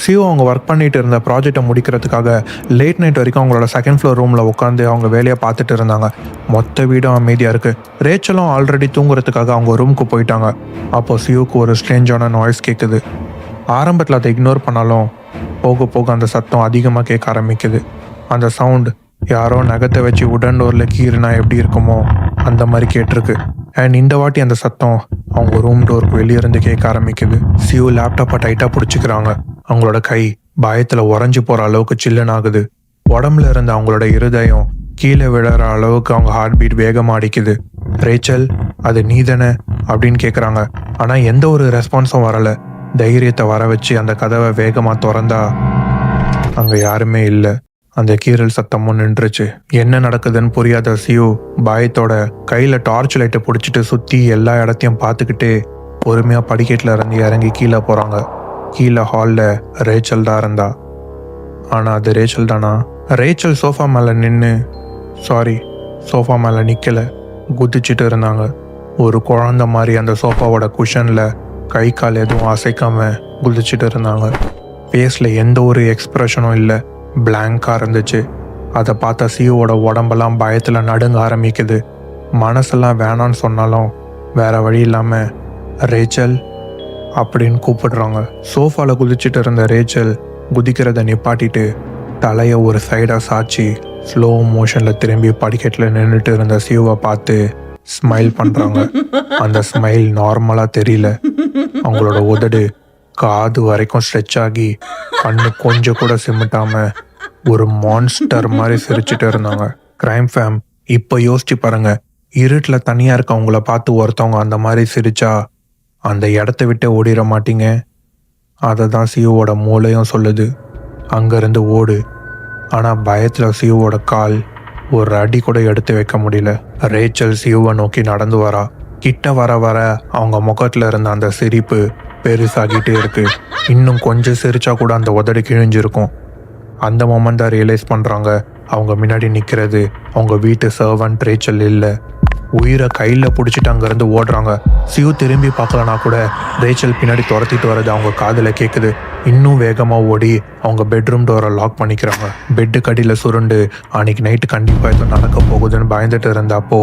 See you அவங்க work பண்ணிட்டு இருந்த ப்ராஜெக்டை முடிக்கிறதுக்காக லேட் நைட் வரைக்கும் அவங்களோட செகண்ட் ஃப்ளோர் ரூமில் உட்காந்து அவங்க வேலையை பார்த்துட்டு இருந்தாங்க. மொத்த வீடும் அமைதியாக இருக்குது. ரேச்சலும் ஆல்ரெடி தூங்குறதுக்காக அவங்க ரூமுக்கு போயிட்டாங்க. அப்போ சியூக்கு ஒரு ஸ்ட்ரேஞ்சான நாய்ஸ் கேட்குது. ஆரம்பத்தில் அதை இக்னோர் பண்ணாலும் போக போக அந்த சத்தம் அதிகமாக கேட்க ஆரம்பிக்குது. அந்த சவுண்ட் யாரோ நகத்தை வச்சு உடன் டோரில் கீறுனா எப்படி இருக்குமோ அந்த மாதிரி கேட்டிருக்கு. அண்ட் இந்த வாட்டி அந்த சத்தம் அவங்க ரூம் டோருக்கு வெளியே இருந்து கேட்க ஆரம்பிக்குது. சியூ லேப்டாப்பை டைட்டாக பிடிச்சிக்கிறாங்க. அவங்களோட கை பயத்தில் உறைஞ்சி போகிற அளவுக்கு சில்லுன்னு ஆகுது. உடம்புல இருந்த அவங்களோட இருதயம் கீழே விழற அளவுக்கு அவங்க ஹார்ட் பீட் வேகமாக அடிக்குது. ரேச்சல், அது நீ தானே அப்படின்னு கேட்குறாங்க. ஆனால் எந்த ஒரு ரெஸ்பான்ஸும் வரலை. தைரியத்தை வர வச்சு அந்த கதவை வேகமாக திறந்தா அங்கே யாருமே இல்லை. அந்த கீறல் சத்தமும் நின்றுச்சு. என்ன நடக்குதுன்னு புரியாத சியூ பயத்தோட கையில் டார்ச் லைட்டை பிடிச்சிட்டு சுற்றி எல்லா இடத்தையும் பார்த்துக்கிட்டே பொறுமையாக படிக்கட்டில் இறங்கி இறங்கி கீழே போகிறாங்க. கீழே ஹாலில் ரேச்சல் தான் இருந்தா. ஆனால் அது ரேச்சல் தானா? ரேச்சல் சோஃபா மேலே சோஃபா மேலே நிற்கலை, குதிச்சுட்டு இருந்தாங்க. ஒரு குழந்த மாதிரி அந்த சோஃபாவோட குஷனில் கை கால் எதுவும் அசைக்காம குதிச்சுட்டு இருந்தாங்க. ஃபேஸில் எந்த ஒரு எக்ஸ்ப்ரெஷனும் இல்லை, பிளாங்காக இருந்துச்சு. அதை பார்த்தா சியூவோட உடம்பெல்லாம் பயத்தில் நடுங்க ஆரம்பிக்குது. மனசெல்லாம் வேணான்னு சொன்னாலும் வேற வழி இல்லாமல் ரேச்சல் அப்படின்னு கூப்பிடுறாங்க. சோஃபாவில் குதிச்சுட்டு இருந்த ரேச்சல் குதிக்கிறத நிப்பாட்டிட்டு தலையை ஒரு சைடாக சாய்ச்சி ஸ்லோ மோஷனில் திரும்பி படிக்கட்டில் நின்றுட்டு இருந்த சியூவை பார்த்து ஸ்மைல் பண்ணுறாங்க. அந்த ஸ்மைல் நார்மலாக தெரியல. அவங்களோட உதடு காது வரைக்கும் ஸ்ட்ரெச் ஆகி கண்ணு கொஞ்சம் கூட சிமிட்டாம ஒரு மான்ஸ்டர் மாதிரி சிரிச்சுட்டு இருந்தாங்க. கிரைம் ஃபேம், இப்போ யோசிச்சு பாருங்க, இருட்டில் தனியாக இருக்கவங்கள பார்த்து ஒருத்தவங்க அந்த மாதிரி சிரிச்சா அந்த இடத்த விட்டு ஓடிட மாட்டீங்க. அதை தான் சியூவோட மூளையும் சொல்லுது, அங்கேருந்து ஓடு. ஆனால் பயத்தில் சியூவோட கால் ஒரு அடி கூட எடுத்து வைக்க முடியல. ரேச்சல் சியூவை நோக்கி நடந்து வரா. கிட்ட வர வர அவங்க முகத்தில் இருந்த அந்த சிரிப்பு பெருசாகிட்டே இருக்கு. இன்னும் கொஞ்சம் சிரிச்சா கூட அந்த உதடு கிழிஞ்சிருக்கும். அந்த மொமெண்ட் தான் ரியலைஸ் பண்ணுறாங்க, அவங்க முன்னாடி நிற்கிறது அவங்க வீட்டு சர்வன்ட் ரேச்சல் இல்லை. உயிரை கையில் பிடிச்சிட்டு அங்கேருந்து ஓடுறாங்க. சியூ திரும்பி பார்க்கலனா கூட ரேச்சல் பின்னாடி துரத்திட்டு வர்றது அவங்க காதில் கேட்குது. இன்னும் வேகமாக ஓடி அவங்க பெட்ரூம் டோரை லாக் பண்ணிக்கிறாங்க. பெட்டு கடியில் சுருண்டு அன்னைக்கு நைட்டு கண்டிப்பாக எதுவும் நடக்க போகுதுன்னு பயந்துட்டு இருந்தப்போ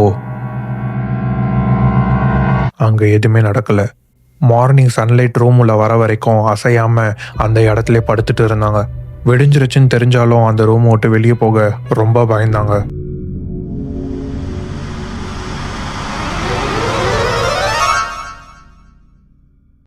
அங்கே எதுவுமே நடக்கலை. மார்னிங் சன்லைட் ரூமில் வர வரைக்கும் அசையாமல் அந்த இடத்துல படுத்துட்டு இருந்தாங்க. வெடிஞ்சிருச்சுன்னு தெரிஞ்சாலும் அந்த ரூம் விட்டு வெளியே போக ரொம்ப பயந்தாங்க.